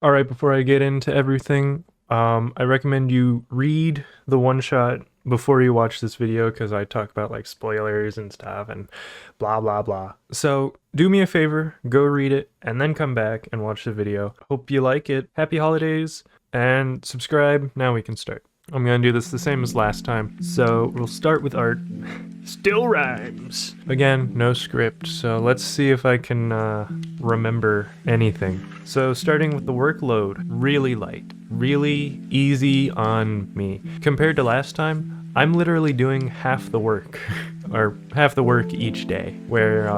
All right, before I get into everything, I recommend you read the one shot before you watch this video because I talk about like spoilers and stuff and blah blah blah. So do me a favor, go read it and then come back and watch the video. Hope you like it. Happy holidays and subscribe. Now we can start. I'm gonna do this the same as last time. So we'll start with art. Still rhymes. Again, no script, so let's see if I can remember anything. So starting with the workload, really light, really easy on me. Compared to last time, I'm literally doing half the work, or half the work each day, where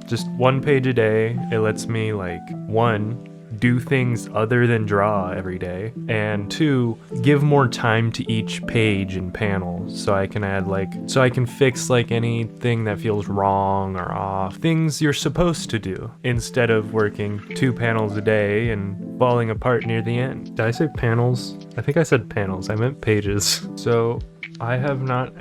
just 1 page a day, it lets me like, 1, do things other than draw every day, and 2, give more time to each page and panel so I can add so I can fix like anything that feels wrong or off, things you're supposed to do instead of working 2 panels a day and falling apart near the end. Did I say panels? I think I said panels, I meant pages. So I have not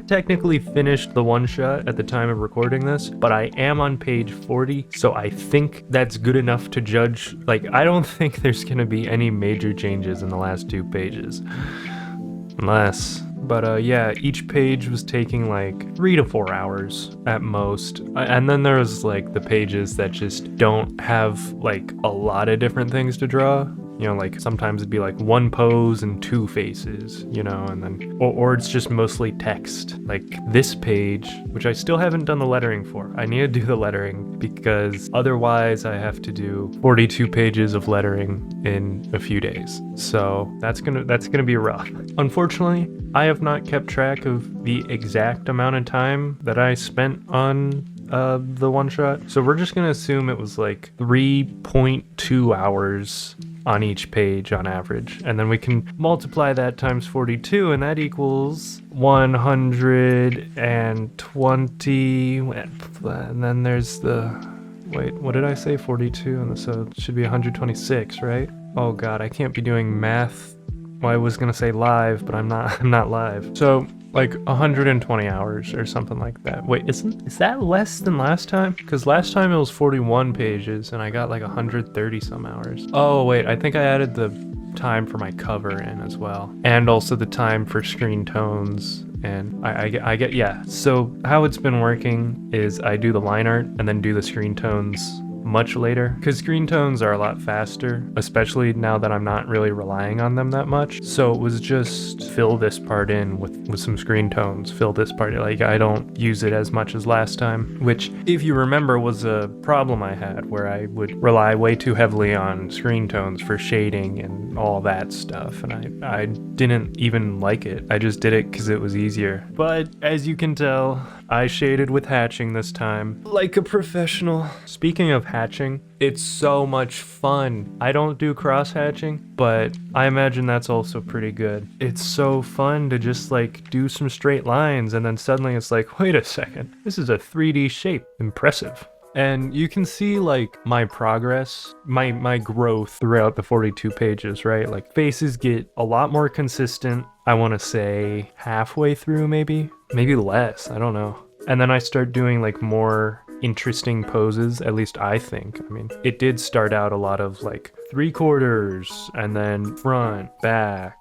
technically finished the one shot at the time of recording this, but I am on page 40, so I think that's good enough to judge. Like, I don't think there's gonna be any major changes in the last 2 pages. But yeah, each page was taking like 3 to 4 hours at most. And then there was like the pages that just don't have like a lot of different things to draw. You know, like sometimes it'd be like 1 pose and 2 faces, you know, and then, or it's just mostly text. Like this page, which I still haven't done the lettering for. I need to do the lettering because otherwise I have to do 42 pages of lettering in a few days. So that's gonna be rough. Unfortunately, I have not kept track of the exact amount of time that I spent on the one shot. So we're just gonna assume it was like 3.2 hours on each page on average, and then we can multiply that times 42 and that equals 120. And then there's the, wait, what did I say? 42, and so it should be 126, right? Oh god, I can't be doing math. Well, I was gonna say live, but I'm not live. So like 120 hours or something like that. Wait, is that less than last time? Because last time it was 41 pages and I got like 130 some hours. Oh wait, I think I added the time for my cover in as well, and also the time for screen tones. And I get, yeah. So how it's been working is I do the line art and then do the screen tones much later, because screen tones are a lot faster, especially now that I'm not really relying on them that much. So it was just fill this part in with some screen tones, fill this part, like I don't use it as much as last time, which if you remember was a problem I had where I would rely way too heavily on screen tones for shading and all that stuff, and I didn't even like it. I just did it because it was easier. But as you can tell, I shaded with hatching this time, like a professional. Speaking of hatching, it's so much fun. I don't do cross hatching, but I imagine that's also pretty good. It's so fun to just like do some straight lines and then suddenly it's like, wait a second, this is a 3D shape. Impressive. And you can see like my progress, my growth throughout the 42 pages, right? Like faces get a lot more consistent, I want to say halfway through, maybe less, I don't know. And then I start doing like more interesting poses, at least I think. I mean, it did start out a lot of like 3/4 and then front, back,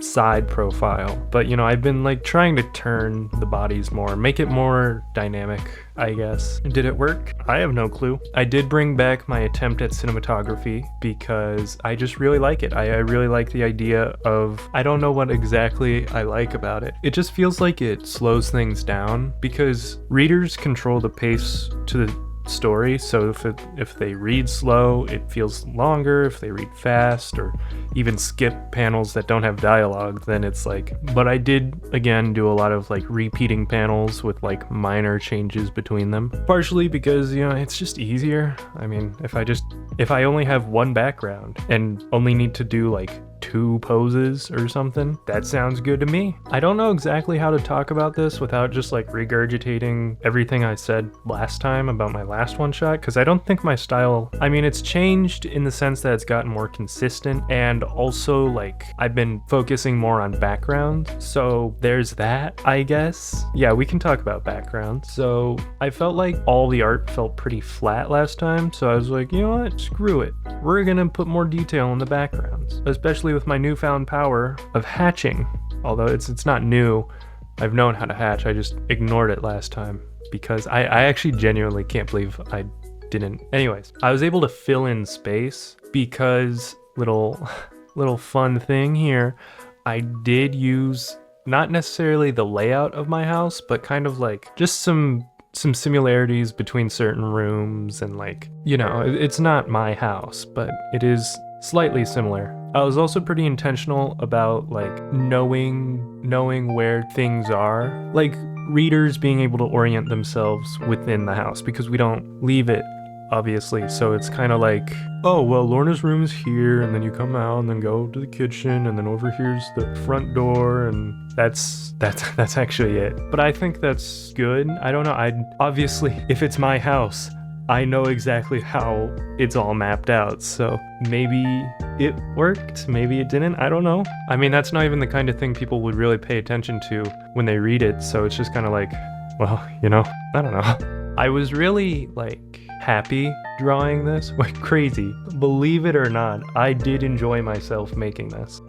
side profile. But you know, I've been like trying to turn the bodies more, make it more dynamic, I guess. Did it work? I have no clue. I did bring back my attempt at cinematography because I just really like it. I really like the idea of, I don't know what exactly I like about it. It just feels like it slows things down because readers control the pace to the story, so if they read slow, it feels longer. If they read fast or even skip panels that don't have dialogue, then it's like, but I did again do a lot of like repeating panels with like minor changes between them, partially because, you know, it's just easier. I mean, if I only have one background and only need to do like 2 poses or something. That sounds good to me. I don't know exactly how to talk about this without just like regurgitating everything I said last time about my last one shot, because I don't think my style, I mean, it's changed in the sense that it's gotten more consistent, and also like I've been focusing more on background. So there's that, I guess. Yeah, we can talk about background. So I felt like all the art felt pretty flat last time, so I was like, you know what, screw it. We're gonna put more detail in the backgrounds, especially with my newfound power of hatching. Although it's not new, I've known how to hatch, I just ignored it last time because I actually genuinely can't believe I didn't. Anyways, I was able to fill in space because little fun thing here, I did use not necessarily the layout of my house, but kind of like just some similarities between certain rooms, and like, you know, it's not my house, but it is slightly similar. I was also pretty intentional about like knowing where things are, like readers being able to orient themselves within the house, because we don't leave it, obviously. So it's kind of like, oh, well, Lorna's room is here, and then you come out and then go to the kitchen, and then over here's the front door, and that's actually it. But I think that's good. I don't know. Obviously, if it's my house, I know exactly how it's all mapped out. So maybe it worked, maybe it didn't. I don't know. I mean, that's not even the kind of thing people would really pay attention to when they read it. So it's just kind of like, well, you know, I don't know. I was really like happy drawing this. Like crazy. Believe it or not, I did enjoy myself making this.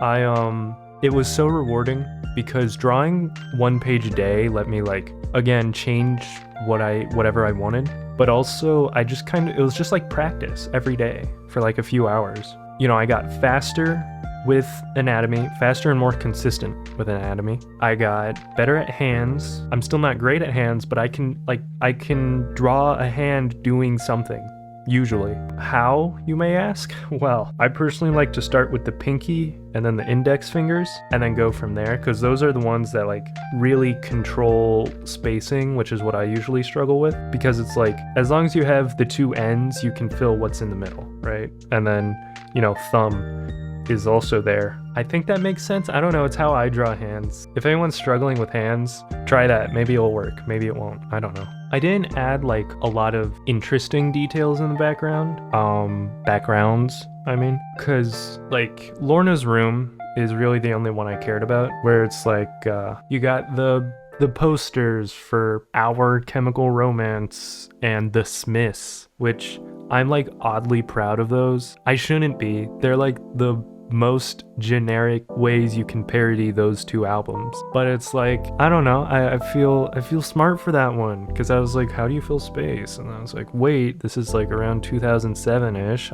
It was so rewarding because drawing 1 page a day let me like, again, change whatever I wanted. But also I just it was just like practice every day for like a few hours. You know, I got faster with anatomy, faster and more consistent with anatomy. I got better at hands. I'm still not great at hands, but I can draw a hand doing something. Usually. How, you may ask? Well, I personally like to start with the pinky and then the index fingers and then go from there, because those are the ones that like really control spacing, which is what I usually struggle with, because it's like, as long as you have the 2 ends, you can fill what's in the middle, right? And then, you know, thumb is also there. I think that makes sense. I don't know, it's how I draw hands. If anyone's struggling with hands, try that. Maybe it'll work, maybe it won't. I don't know. I didn't add like a lot of interesting details in the background. Backgrounds, I mean. Cause like Lorna's room is really the only one I cared about, where it's like, you got the posters for Our Chemical Romance and The Smiths, which I'm like oddly proud of those. I shouldn't be. They're like the most generic ways you can parody those 2 albums, but it's like, I don't know, I feel smart for that one, because I was like, how do you fill space? And I was like, wait, this is like around 2007-ish.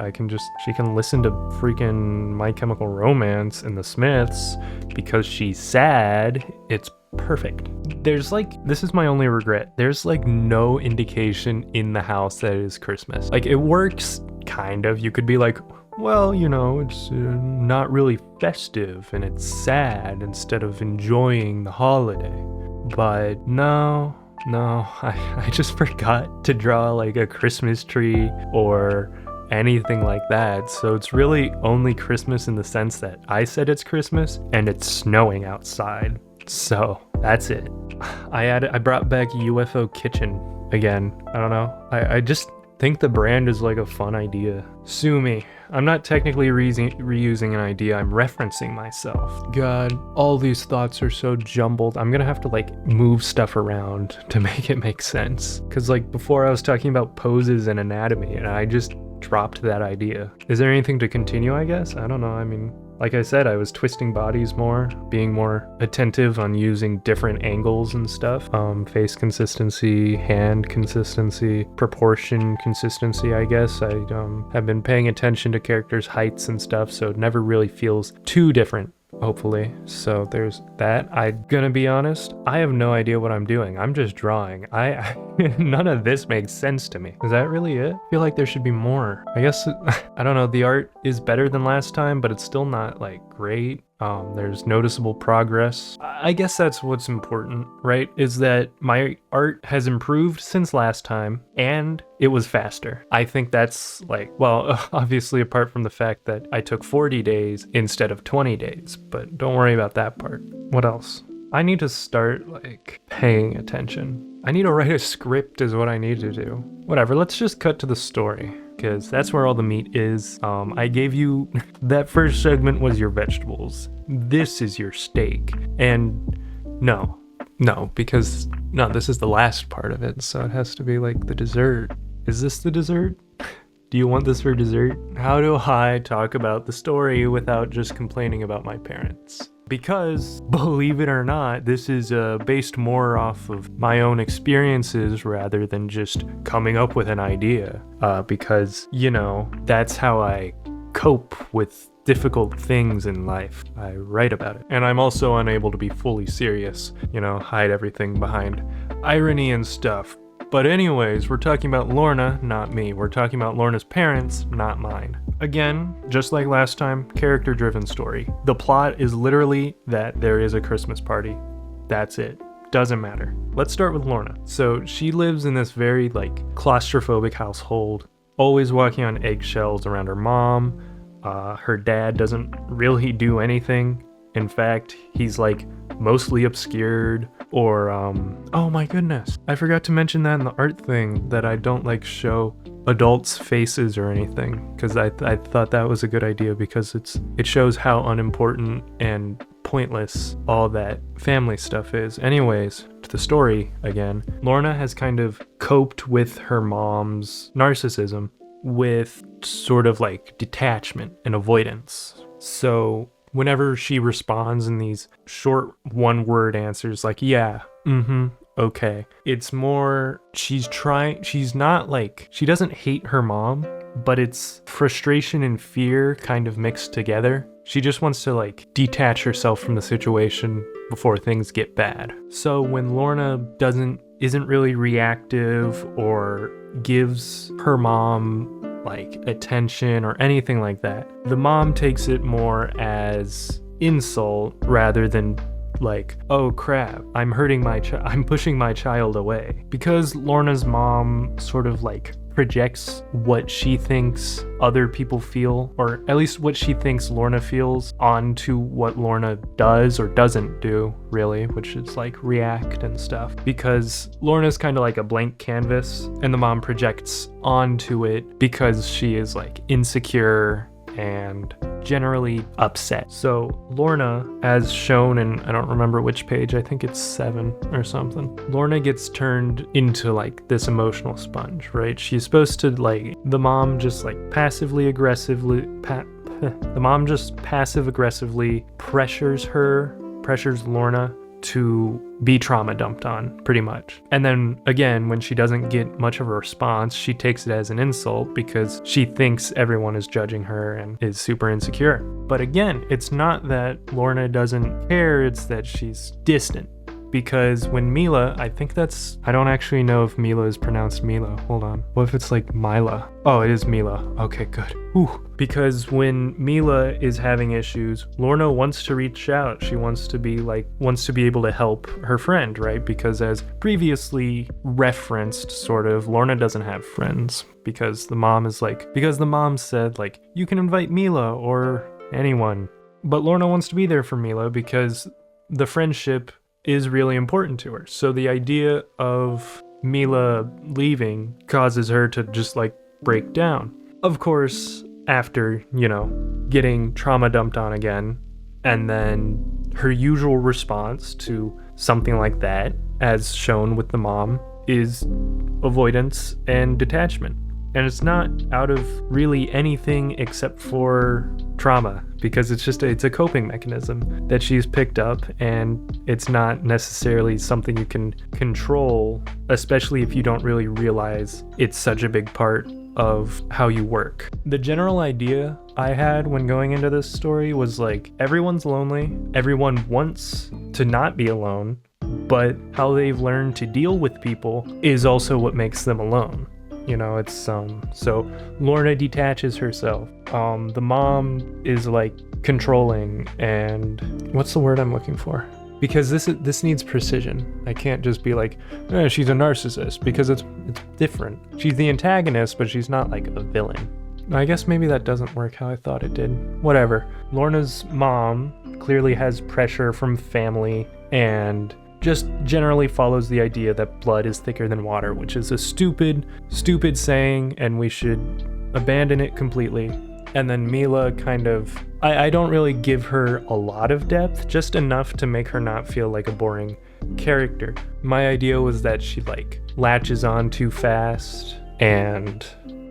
She can listen to freaking My Chemical Romance and The Smiths because she's sad. It's perfect. There's like, this is my only regret, there's like no indication in the house that it is Christmas. Like, it works kind of. You could be like, well, you know, it's not really festive and it's sad instead of enjoying the holiday. But no, I just forgot to draw like a Christmas tree or anything like that. So it's really only Christmas in the sense that I said it's Christmas and it's snowing outside. So that's it. I brought back UFO Kitchen again. I don't know. I just think the brand is like a fun idea. Sue me. I'm not technically reusing an idea, I'm referencing myself. God, all these thoughts are so jumbled. I'm gonna have to like move stuff around to make it make sense. Cause like before I was talking about poses and anatomy and I just dropped that idea. Is there anything to continue, I guess? I don't know, I mean, like I said, I was twisting bodies more, being more attentive on using different angles and stuff. Face consistency, hand consistency, proportion consistency, I guess. I have been paying attention to characters' heights and stuff, so it never really feels too different, hopefully. So there's that. I'm gonna be honest, I have no idea what I'm doing. I'm just drawing. None of this makes sense to me. Is that really it? I feel like there should be more. I guess, I don't know, the art is better than last time, but it's still not like great. There's noticeable progress. I guess that's what's important, right? Is that my art has improved since last time and it was faster. I think that's like, well, obviously apart from the fact that I took 40 days instead of 20 days, but don't worry about that part. What else? I need to start like paying attention. I need to write a script is what I need to do. Whatever, let's just cut to the story, because that's where all the meat is. I gave you, that first segment was your vegetables. This is your steak. And no, because this is the last part of it, so it has to be like the dessert. Is this the dessert? Do you want this for dessert? How do I talk about the story without just complaining about my parents? Because, believe it or not, this is based more off of my own experiences rather than just coming up with an idea. Because, that's how I cope with difficult things in life. I write about it. And I'm also unable to be fully serious, hide everything behind irony and stuff. But anyways, we're talking about Lorna, not me. We're talking about Lorna's parents, not mine. Again, just like last time, character-driven story. The plot is literally that there is a Christmas party. That's it. Doesn't matter. Let's start with Lorna. So she lives in this very claustrophobic household, always walking on eggshells around her mom. Her dad doesn't really do anything. In fact, he's mostly obscured, or oh my goodness, I forgot to mention that in the art thing, that I don't show adults' faces or anything, because I thought that was a good idea, because it shows how unimportant and pointless all that family stuff is. Anyways, to the story again, Lorna has kind of coped with her mom's narcissism with sort of detachment and avoidance. So whenever she responds in these short one-word answers yeah, okay, it's more she doesn't hate her mom, but it's frustration and fear kind of mixed together. She just wants to detach herself from the situation before things get bad. So when Lorna isn't really reactive or gives her mom attention or anything like that, the mom takes it more as insult rather than oh crap, I'm pushing my child away. Because Lorna's mom sort of projects what she thinks other people feel, or at least what she thinks Lorna feels, onto what Lorna does or doesn't do, really, which is react and stuff. Because Lorna's kind of like a blank canvas, and the mom projects onto it because she is insecure and generally upset. So Lorna, as shown in, I don't remember which page, I think it's 7 or something, Lorna gets turned into this emotional sponge, right? She's supposed to the mom just passive aggressively pressures Lorna to be trauma dumped on, pretty much. And then again, when she doesn't get much of a response, she takes it as an insult because she thinks everyone is judging her and is super insecure. But again, it's not that Lorna doesn't care, it's that she's distant. Because when Mila, I don't actually know if Mila is pronounced Mila. Hold on. What if it's Mila? Oh, it is Mila. Okay, good. Whew. Because when Mila is having issues, Lorna wants to reach out. She wants to be able to help her friend, right? Because as previously referenced, sort of, Lorna doesn't have friends. Because the mom said, you can invite Mila or anyone. But Lorna wants to be there for Mila because the friendship is really important to her. So the idea of Mila leaving causes her to just break down. Of course, after, getting trauma dumped on again, and then her usual response to something like that, as shown with the mom, is avoidance and detachment. And it's not out of really anything except for trauma, because it's a coping mechanism that she's picked up, and it's not necessarily something you can control, especially if you don't really realize it's such a big part of how you work. The general idea I had when going into this story was everyone's lonely, everyone wants to not be alone, but how they've learned to deal with people is also what makes them alone. You know, it's so Lorna detaches herself. The mom is like controlling, and what's the word I'm looking for? Because this needs precision. I can't just be like, she's a narcissist, because it's different. She's the antagonist, but she's not like a villain. I guess maybe that doesn't work how I thought it did. Whatever. Lorna's mom clearly has pressure from family and just generally follows the idea that blood is thicker than water, which is a stupid saying, and we should abandon it completely. And then Mila kind of, I don't really give her a lot of depth, just enough to make her not feel like a boring character. My idea was that she like latches on too fast and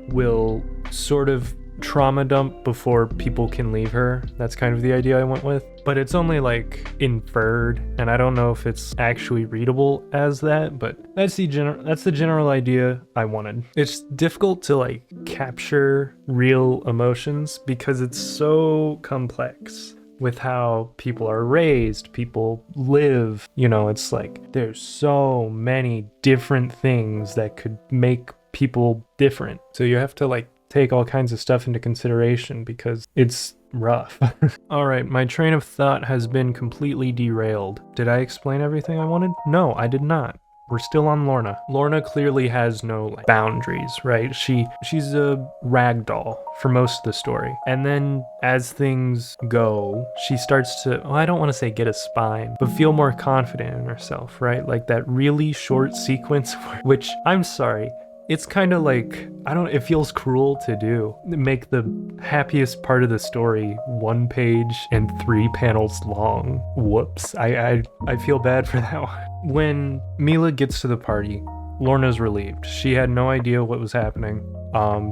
will sort of trauma dump before people can leave her. That's kind of the idea I went with. But it's only like inferred, and I don't know if it's actually readable as that, but that's the general idea I wanted. It's difficult to like capture real emotions because it's so complex with how people are raised, people live. You know, it's like there's so many different things that could make people different. So you have to like take all kinds of stuff into consideration because it's rough. All right, my train of thought has been completely derailed. Did I explain everything I wanted? No, I did not. We're still on Lorna. Lorna clearly has no like boundaries, right? She's a rag doll for most of the story. And then as things go, she starts to, well, I don't want to say get a spine, but feel more confident in herself, right? Like that really short sequence, which I'm sorry, it's kind of like, it feels cruel to do. Make the happiest part of the story 1 page and 3 panels long. Whoops. I feel bad for that one. When Mila gets to the party, Lorna's relieved. She had no idea what was happening.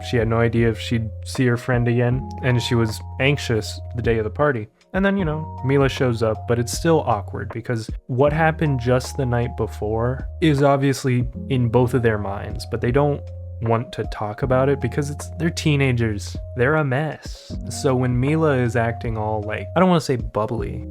She had no idea if she'd see her friend again, and she was anxious the day of the party. And then, you know, Mila shows up, but it's still awkward because what happened just the night before is obviously in both of their minds, but they don't want to talk about it because they're teenagers. They're a mess. So when Mila is acting all like, I don't want to say bubbly,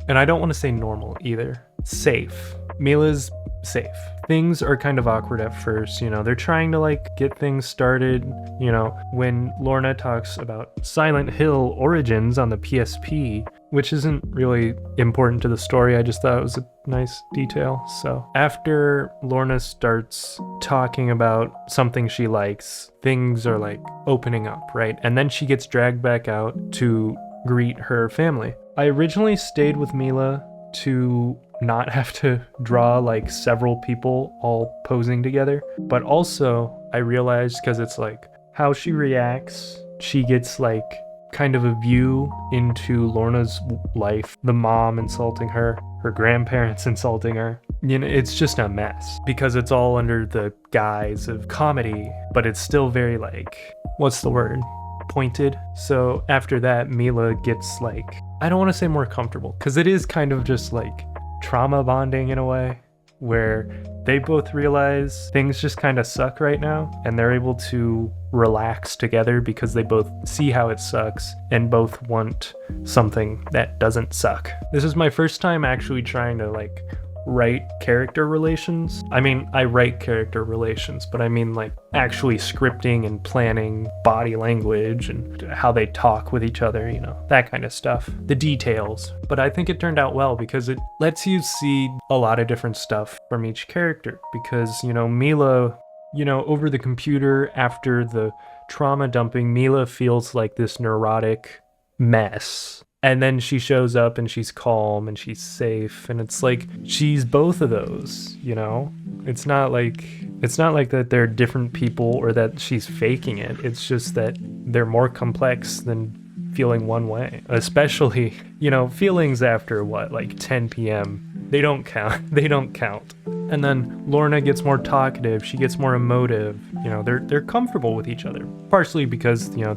and I don't want to say normal either, safe. Mila's safe. Things are kind of awkward at first, you know, they're trying to like get things started, you know, when Lorna talks about Silent Hill origins on the PSP, which isn't really important to the story, I just thought it was a nice detail. So after Lorna starts talking about something she likes, things are like opening up, right? And then she gets dragged back out to greet her family. I originally stayed with Mila to not have to draw like several people all posing together, but also I realized because it's like how she reacts, she gets like kind of a view into Lorna's life, the mom insulting her, her grandparents insulting her. You know, it's just a mess because it's all under the guise of comedy, but it's still very like, what's the word? Pointed. So after that, Mila gets like, I don't want to say more comfortable because it is kind of just like trauma bonding in a way where they both realize things just kind of suck right now and they're able to relax together because they both see how it sucks and both want something that doesn't suck. This is my first time actually trying to like write character relations. I mean, I write character relations, but I mean like actually scripting and planning body language and how they talk with each other, you know, that kind of stuff, the details. But I think it turned out well because it lets you see a lot of different stuff from each character because, you know, Mila, you know, over the computer after the trauma dumping, Mila feels like this neurotic mess. And then she shows up and she's calm and she's safe. And it's like, she's both of those, you know? It's not like that they're different people or that she's faking it. It's just that they're more complex than feeling one way. Especially, you know, feelings after what, like 10 p.m. They don't count. They don't count. And then Lorna gets more talkative. She gets more emotive. You know, they're comfortable with each other. Partially because, you know,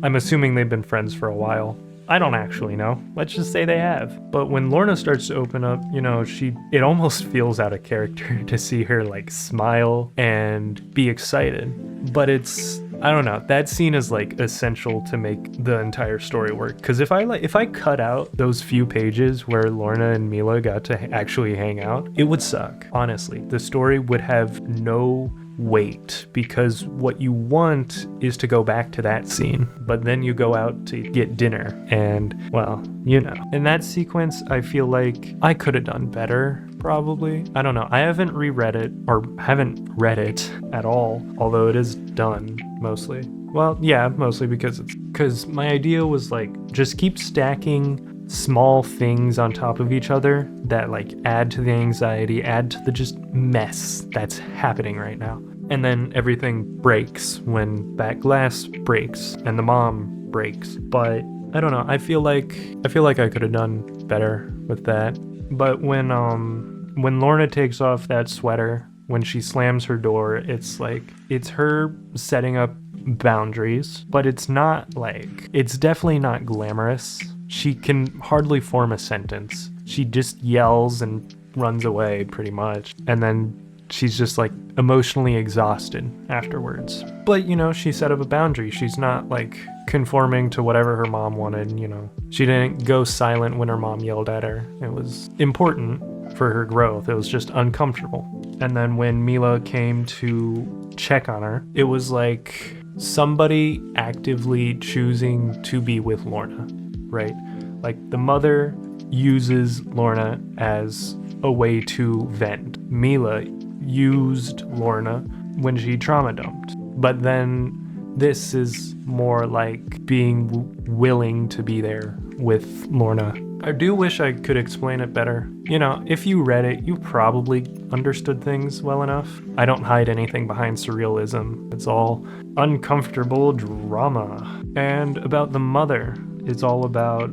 I'm assuming they've been friends for a while. I don't actually know. Let's just say they have. But when Lorna starts to open up, you know, it almost feels out of character to see her like smile and be excited. But I don't know, that scene is like essential to make the entire story work. Because if I cut out those few pages where Lorna and Mila got to actually hang out, it would suck. Honestly, the story would have no wait, because what you want is to go back to that scene, but then you go out to get dinner and, well, you know. In that sequence, I feel like I could have done better, probably. I don't know. I haven't reread it, or haven't read it at all, although it is done mostly. Well, yeah, mostly because my idea was like, just keep stacking small things on top of each other that like add to the anxiety, add to the just mess that's happening right now. And then everything breaks when that glass breaks and the mom breaks. But I don't know, I feel like I could have done better with that. But when Lorna takes off that sweater, when she slams her door, it's like, it's her setting up boundaries, but it's definitely not glamorous. She can hardly form a sentence. She just yells and runs away pretty much. And then she's just like emotionally exhausted afterwards. But, you know, she set up a boundary. She's not like conforming to whatever her mom wanted, you know. She didn't go silent when her mom yelled at her. It was important for her growth. It was just uncomfortable. And then when Mila came to check on her, it was like somebody actively choosing to be with Lorna, right? Like the mother uses Lorna as a way to vent. Mila used Lorna when she trauma dumped. But then this is more like being willing to be there with Lorna. I do wish I could explain it better. You know, if you read it, you probably understood things well enough. I don't hide anything behind surrealism. It's all uncomfortable drama. And about the mother, it's all about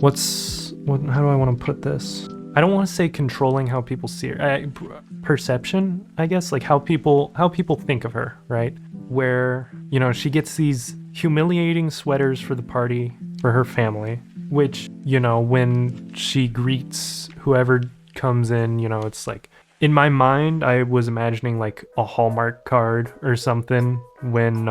how do I want to put this? I don't want to say controlling how people see her. Perception, I guess, like how people think of her, right? Where, you know, she gets these humiliating sweaters for the party for her family, which, you know, when she greets whoever comes in, you know, it's like, in my mind, I was imagining like a Hallmark card or something when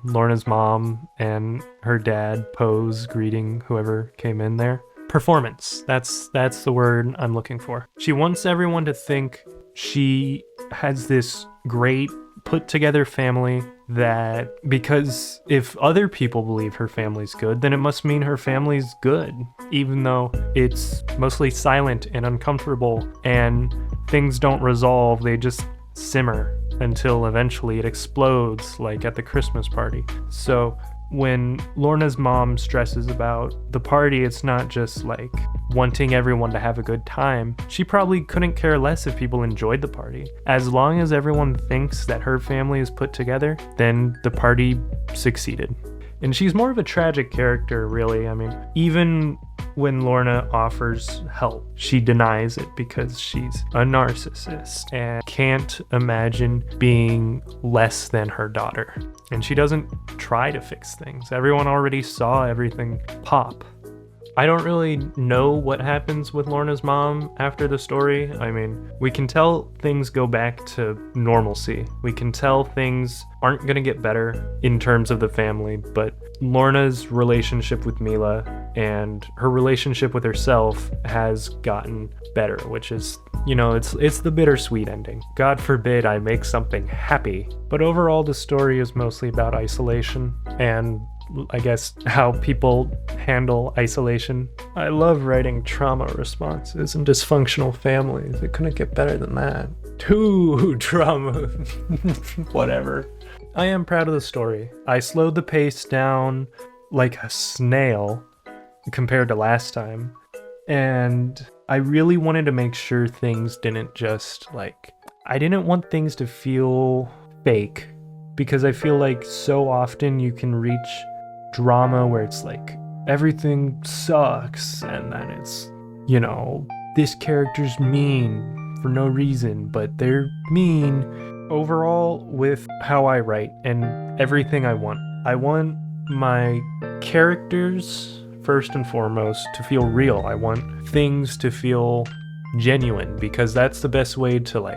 Lorna's mom and her dad pose greeting whoever came in there. Performance, that's the word I'm looking for. She wants everyone to think she has this great put together family, that because if other people believe her family's good, then it must mean her family's good, even though it's mostly silent and uncomfortable and things don't resolve, they just simmer until eventually it explodes, like at the Christmas party. So when Lorna's mom stresses about the party, it's not just like wanting everyone to have a good time. She probably couldn't care less if people enjoyed the party. As long as everyone thinks that her family is put together, then the party succeeded. And she's more of a tragic character, really. I mean, even when Lorna offers help, she denies it because she's a narcissist and can't imagine being less than her daughter. And she doesn't try to fix things. Everyone already saw everything pop. I don't really know what happens with Lorna's mom after the story. I mean, we can tell things go back to normalcy. We can tell things aren't gonna get better in terms of the family, but Lorna's relationship with Mila and her relationship with herself has gotten better, which is, you know, it's the bittersweet ending. God forbid I make something happy. But overall, the story is mostly about isolation and I guess how people handle isolation. I love writing trauma responses and dysfunctional families. It couldn't get better than that. Too trauma. Whatever. I am proud of the story. I slowed the pace down like a snail compared to last time. And I really wanted to make sure things didn't just I didn't want things to feel fake, because I feel like so often you can reach drama where it's like everything sucks and then it's, you know, this character's mean for no reason, but they're mean. Overall, with how I write and everything I want my characters first and foremost to feel real. I want things to feel genuine, because that's the best way to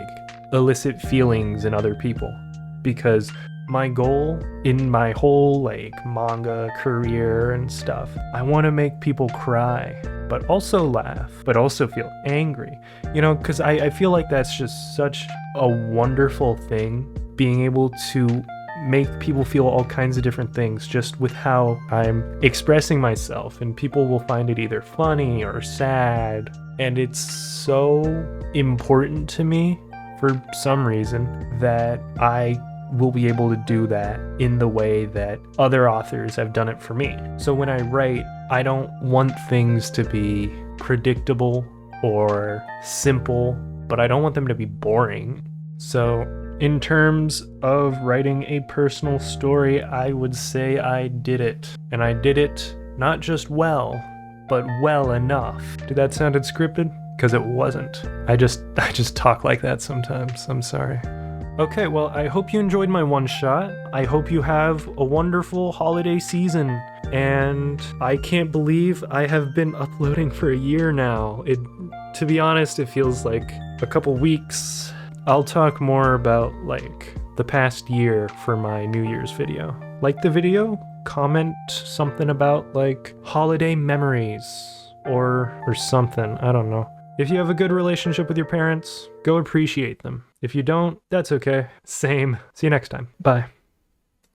elicit feelings in other people. Because my goal in my whole manga career and stuff, I want to make people cry, but also laugh, but also feel angry, you know, because I feel like that's just such a wonderful thing being able to make people feel all kinds of different things just with how I'm expressing myself, and people will find it either funny or sad, and it's so important to me for some reason that I will be able to do that in the way that other authors have done it for me. So when I write, I don't want things to be predictable or simple, but I don't want them to be boring. So in terms of writing a personal story, I would say I did it. And I did it not just well, but well enough. Did that sound scripted? Because it wasn't. I just talk like that sometimes. I'm sorry. Okay, well, I hope you enjoyed my one-shot. I hope you have a wonderful holiday season. And I can't believe I have been uploading for a year now. To be honest, it feels like a couple weeks. I'll talk more about, like, the past year for my New Year's video. Like the video? Comment something about, like, holiday memories or something. I don't know. If you have a good relationship with your parents, go appreciate them. If you don't, that's okay. Same. See you next time. Bye.